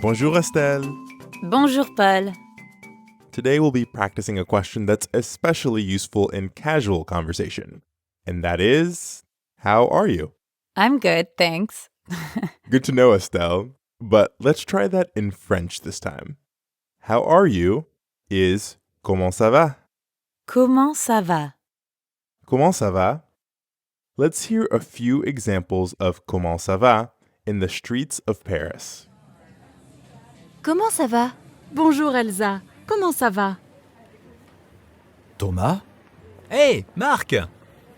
Bonjour, Estelle. Bonjour, Paul. Today we'll be practicing a question that's especially useful in casual conversation. And that is, how are you? I'm good, thanks. Good to know, Estelle. But let's try that in French this time. How are you is comment ça va? Comment ça va? Comment ça va? Let's hear a few examples of comment ça va in the streets of Paris. Comment ça va? Bonjour Elsa, comment ça va? Thomas? Hey, Marc!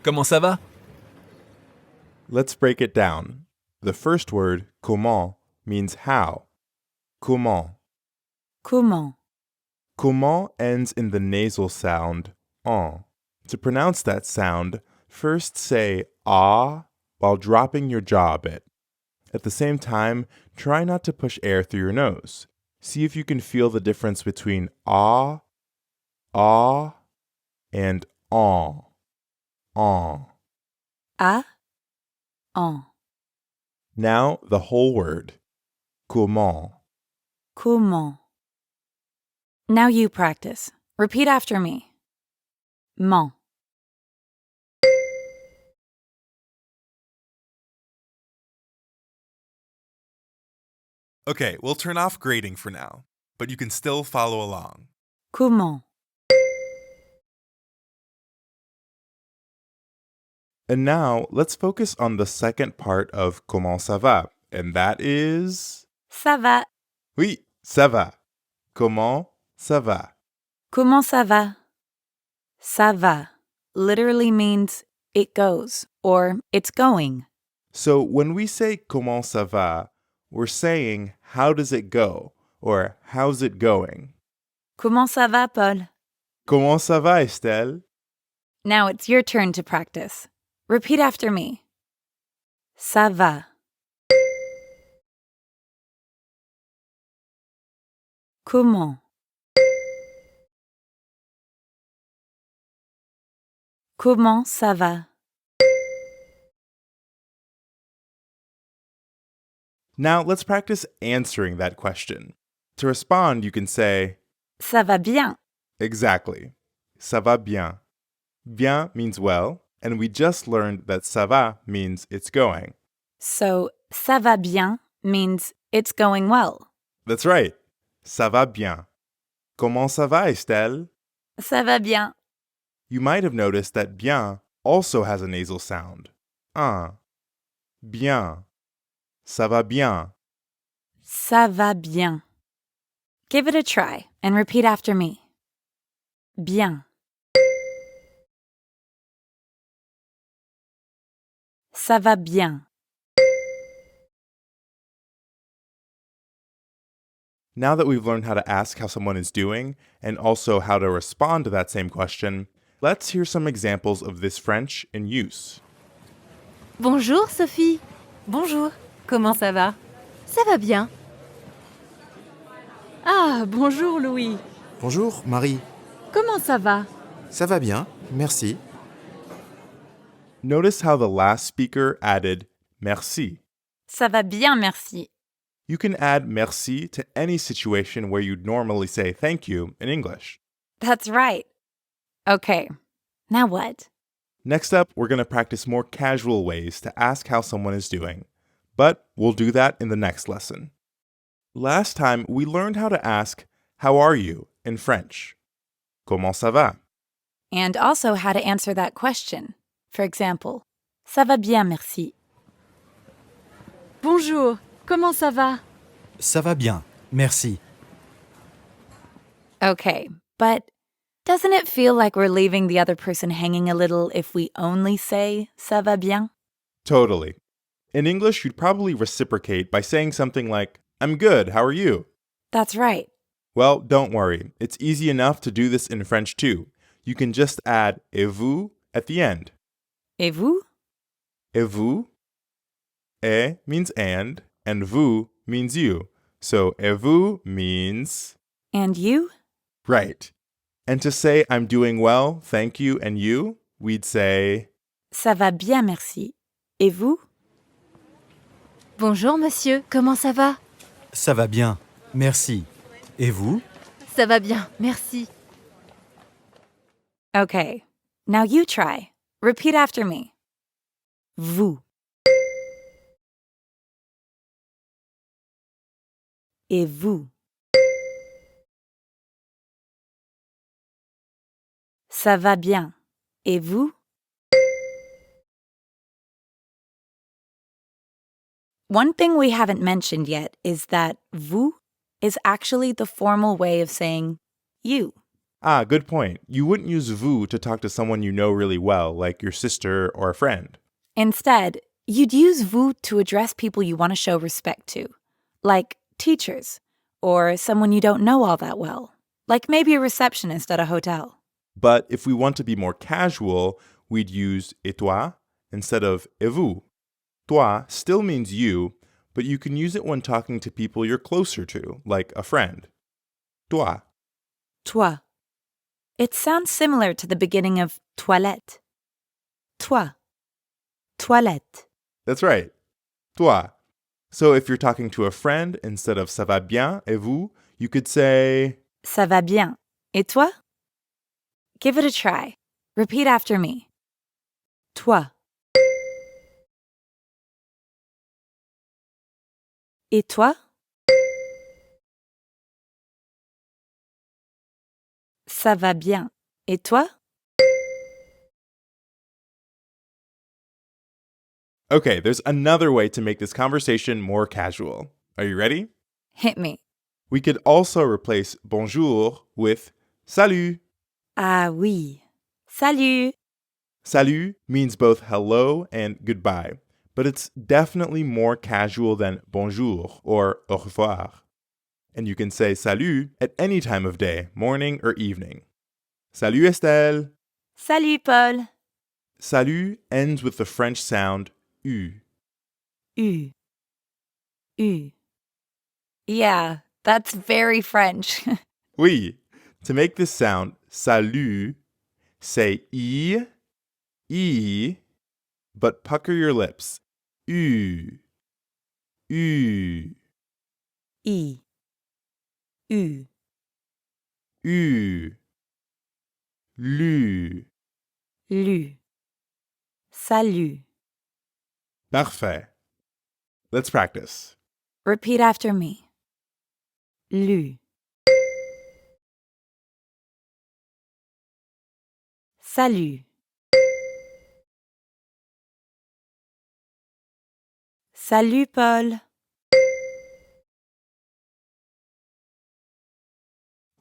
Comment ça va? Let's break it down. The first word, comment, means how. Comment. Comment? Comment ends in the nasal sound en. To pronounce that sound, first say ah while dropping your jaw a bit. At the same time, try not to push air through your nose. See if you can feel the difference between ah, and en. En. A? En. Now the whole word. Comment. Comment? Now you practice. Repeat after me. Ment. Okay, we'll turn off grading for now, but you can still follow along. Comment? And now let's focus on the second part of comment ça va, and that is... Ça va. Oui, ça va. Comment ça va? Comment ça va? Ça va literally means it goes or it's going. So when we say comment ça va, we're saying how does it go or how's it going? Comment ça va, Paul? Comment ça va, Estelle? Now it's your turn to practice. Repeat after me. Ça va. Comment? Comment ça va? Now let's practice answering that question. To respond, you can say, Ça va bien. exactly. Ça va bien. Bien means well, and we just learned that ça va means it's going. So, ça va bien means it's going well. That's right. Ça va bien. Comment ça va, Estelle? Ça va bien. You might have noticed that bien also has a nasal sound. Bien. Ça va bien. Ça va bien. Give it a try and repeat after me. Bien. Ça va bien. Now that we've learned how to ask how someone is doing and also how to respond to that same question, let's hear some examples of this French in use. Bonjour Sophie. Bonjour, comment ça va? Ça va bien. Ah, bonjour Louis, Bonjour, Marie. comment ça va? Ça va bien, merci. Notice how the last speaker added merci. Ça va bien, merci. You can add merci to any situation where you'd normally say thank you in English. That's right. Okay, now what? Next up, we're going to practice more casual ways to ask how someone is doing. But we'll do that in the next lesson. Last time, we learned how to ask, how are you, in French. Comment ça va? And also how to answer that question. For example, ça va bien, merci. Bonjour, comment ça va? Ça va bien, merci. Okay, but doesn't it feel like we're leaving the other person hanging a little if we only say ça va bien? Totally. In English, you'd probably reciprocate by saying something like, I'm good, how are you? That's right. Well, don't worry. It's easy enough to do this in French too. You can just add et vous at the end. Et vous? Et vous? Et means and vous means you. So et vous means... And you? Right. And to say I'm doing well, thank you, and you, we'd say... Ça va bien, merci. Et vous? Bonjour monsieur, comment ça va? Ça va bien, merci. Et vous? Ça va bien, merci. Okay, now you try. Repeat after me. Vous. Et vous. Ça va bien. Et vous? One thing we haven't mentioned yet is that vous is actually the formal way of saying you. Ah, good point. You wouldn't use vous to talk to someone you know really well, like your sister or a friend. Instead, you'd use vous to address people you want to show respect to, like teachers, or someone you don't know all that well, like maybe a receptionist at a hotel. But if we want to be more casual, we'd use et toi instead of et vous. Toi still means you, but you can use it when talking to people you're closer to, like a friend. Toi. Toi. It sounds similar to the beginning of toilette. Toi. Toilette. That's right. Toi. So if you're talking to a friend, instead of ça va bien et vous, you could say Ça va bien. Et toi? Give it a try. Repeat after me. Toi. Et toi? Ça va bien. Et toi? Okay, there's another way to make this conversation more casual. Are you ready? Hit me. We could also replace bonjour with salut. Ah oui. Salut. Salut means both hello and goodbye, but it's definitely more casual than bonjour or au revoir. And you can say salut at any time of day, morning or evening. Salut Estelle. Salut Paul. Salut ends with the French sound U. U. U. Yeah, that's very French. Oui. To make this sound salut, say I, but pucker your lips. U. U. I. U. U. Lu. Lu. Salut. Parfait. Let's practice. Repeat after me. Lu. Salut. Salut Paul.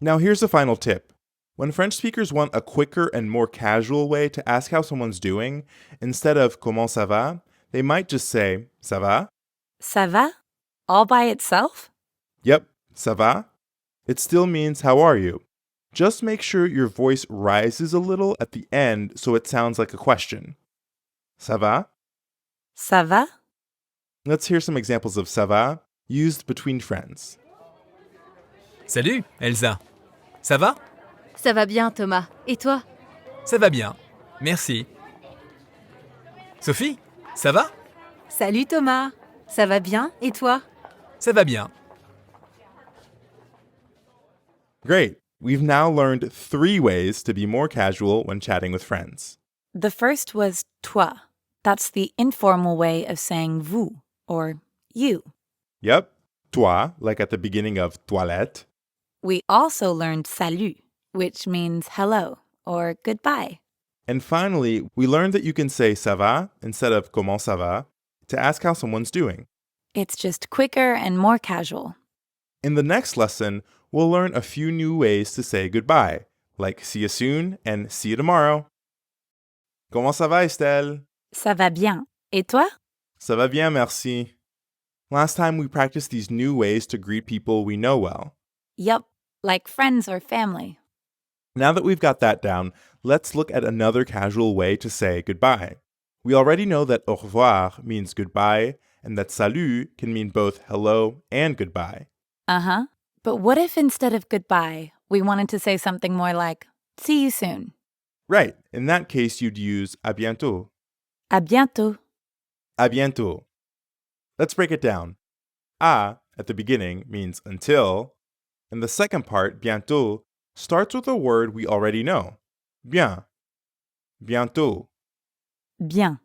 Now here's a final tip. When French speakers want a quicker and more casual way to ask how someone's doing, instead of comment ça va, they might just say ça va? Ça va? All by itself? Yep, ça va? It still means how are you? Just make sure your voice rises a little at the end so it sounds like a question. Ça va? Ça va? Let's hear some examples of ça va used between friends. Salut, Elsa. Ça va? Ça va bien, Thomas. Et toi? Ça va bien. Merci. Sophie, ça va? Salut Thomas. Ça va bien? Et toi? Ça va bien. Great. We've now learned 3 ways to be more casual when chatting with friends. The first was toi. That's the informal way of saying vous, or you. Yep, toi, like at the beginning of toilette. We also learned salut, which means hello or goodbye. And finally, we learned that you can say ça va instead of comment ça va to ask how someone's doing. It's just quicker and more casual. In the next lesson, we'll learn a few new ways to say goodbye, like see you soon and see you tomorrow. Comment ça va, Estelle? Ça va bien. Et toi? Ça va bien, merci. Last time we practiced these new ways to greet people we know well. Yup, like friends or family. Now that we've got that down, let's look at another casual way to say goodbye. We already know that au revoir means goodbye and that salut can mean both hello and goodbye. Uh-huh. But what if instead of goodbye, we wanted to say something more like, see you soon? Right, in that case you'd use à bientôt. À bientôt. À bientôt. Let's break it down. À at the beginning means until, and the second part, bientôt, starts with a word we already know. Bien. Bientôt. Bien.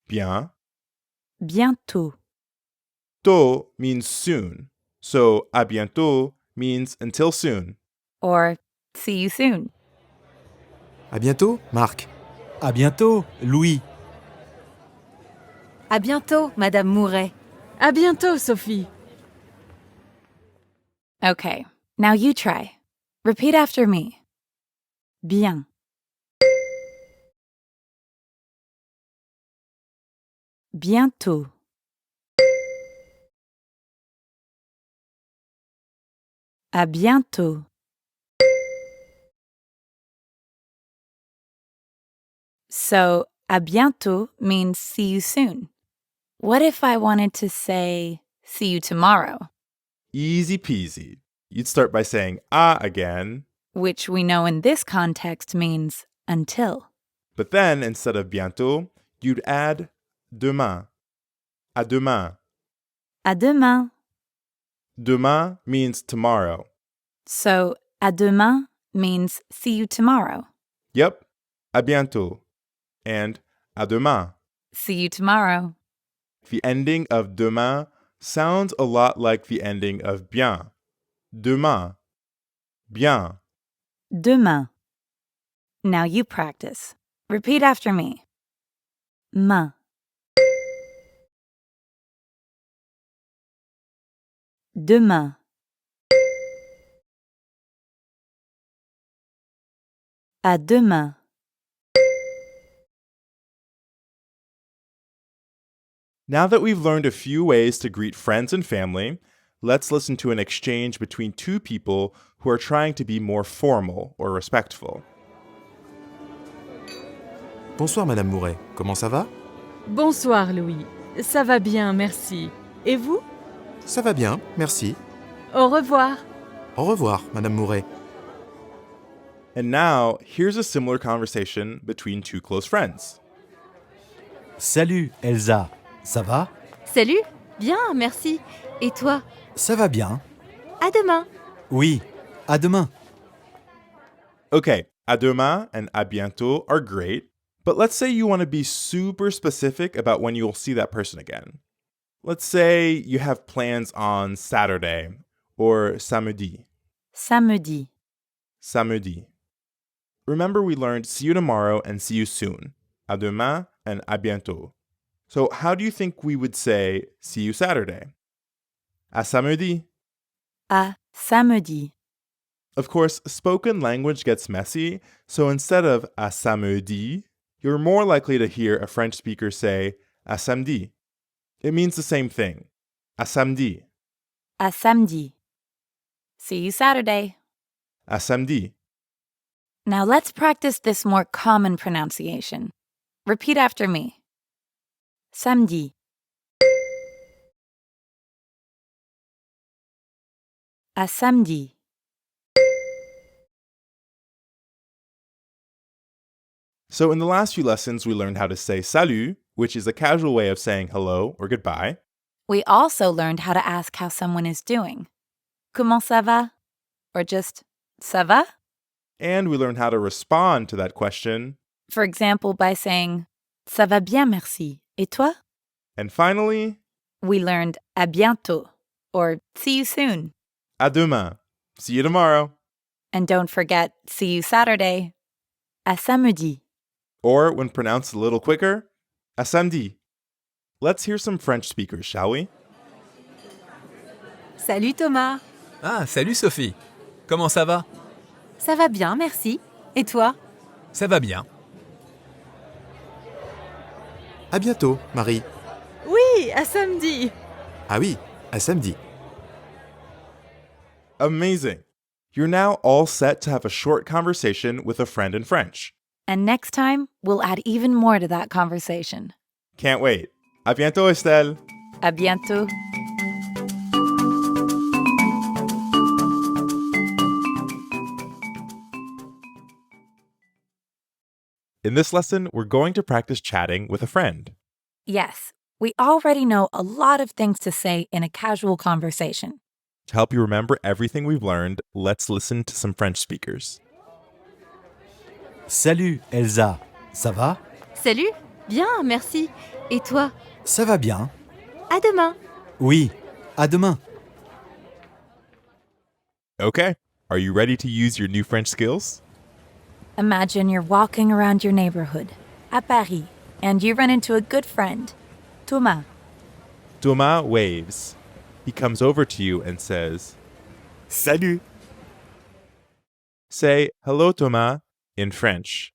Bien. Bientôt. Tôt means soon. So à bientôt means until soon. Or see you soon. À bientôt, Marc. À bientôt, Louis. À bientôt, Madame Mouret. À bientôt, Sophie. Okay, now you try. Repeat after me. Bien. Bientôt. À bientôt. So, à bientôt means see you soon. What if I wanted to say see you tomorrow, Easy peasy. You'd start by saying à again, which we know in this context means until. but then instead of bientôt, you'd add demain. À demain. À demain. Demain means tomorrow. So, à demain means see you tomorrow. Yep. À bientôt. And à demain. See you tomorrow. The ending of demain sounds a lot like the ending of bien. Demain. Bien. Demain. Now you practice. Repeat after me. Main. Demain. À demain. Now that we've learned a few ways to greet friends and family, let's listen to an exchange between two people who are trying to be more formal or respectful. Bonsoir, Madame Mouret. Comment ça va? Bonsoir, Louis. Ça va bien, merci. Et vous? Ça va bien, merci. Au revoir. Au revoir, Madame Mouret. And now, here's a similar conversation between two close friends. Salut, Elsa. Ça va? Salut. Bien, merci. Et toi? Ça va bien. À demain. Oui, à demain. Okay, à demain and à bientôt are great, but let's say you want to be super specific about when you'll see that person again. Let's say you have plans on Saturday or samedi. Samedi. Samedi. Remember we learned see you tomorrow and see you soon. À demain and à bientôt. So how do you think we would say see you Saturday? À samedi. À samedi. Of course, spoken language gets messy, so instead of à samedi, you're more likely to hear a French speaker say à samedi. It means the same thing. À samedi. À samedi. See you Saturday. À samedi. Now let's practice this more common pronunciation. Repeat after me. Samedi. À samedi. So in the last few lessons, we learned how to say salut, which is a casual way of saying hello or goodbye. We also learned how to ask how someone is doing. Comment ça va? Or just ça va? And we learned how to respond to that question. For example, by saying ça va bien, merci. Et toi? And finally, We learned à bientôt, or see you soon. à demain. See you tomorrow. And don't forget, see you Saturday. À samedi. Or, when pronounced a little quicker, à samedi. Let's hear some French speakers, shall we? Salut Thomas. Ah, salut Sophie. Comment ça va? Ça va bien, merci. Et toi? Ça va bien. À bientôt, Marie. Oui, à samedi. Ah oui, à samedi. Amazing. You're now all set to have a short conversation with a friend in French. And next time, we'll add even more to that conversation. Can't wait. À bientôt, Estelle. À bientôt. In this lesson, we're going to practice chatting with a friend. Yes, We already know a lot of things to say in a casual conversation. To help you remember everything we've learned, let's listen to some French speakers. Salut, Elsa. Ça va? Salut. Bien, merci. Et toi? Ça va bien. À demain. Oui, à demain. Okay, are you ready to use your new French skills? Imagine you're walking around your neighborhood, at Paris, and you run into a good friend, Thomas. Thomas waves. He comes over to you and says, Salut. Say, hello, Thomas, in French.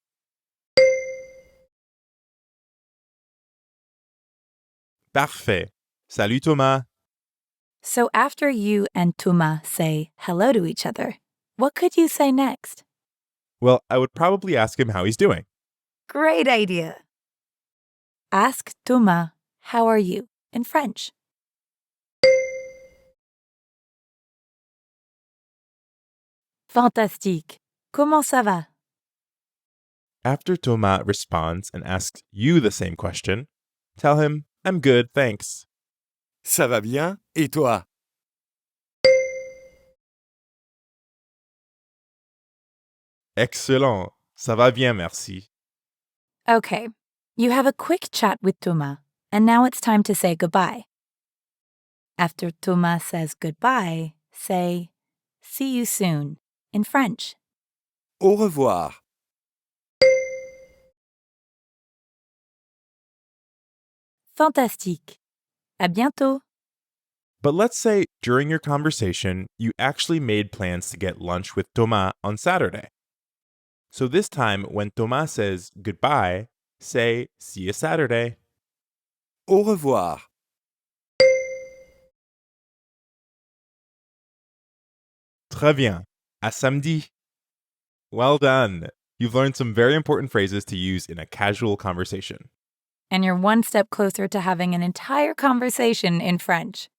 Parfait. Salut, Thomas. So after you and Thomas say hello to each other, what could you say next? Well, I would probably ask him how he's doing. Great idea. Ask Thomas, how are you, in French. Fantastique. Comment ça va? After Thomas responds and asks you the same question, tell him, I'm good, thanks. Ça va bien? Et toi? Excellent. Ça va bien, merci. Okay, you have a quick chat with Thomas, and now it's time to say goodbye. After Thomas says goodbye, say, see you soon, in French. Au revoir. Fantastique. À bientôt. But let's say during your conversation, you actually made plans to get lunch with Thomas on Saturday. So this time, when Thomas says goodbye, say, see you Saturday. Au revoir. Très bien. À samedi. Well done. You've learned some very important phrases to use in a casual conversation. And you're one step closer to having an entire conversation in French.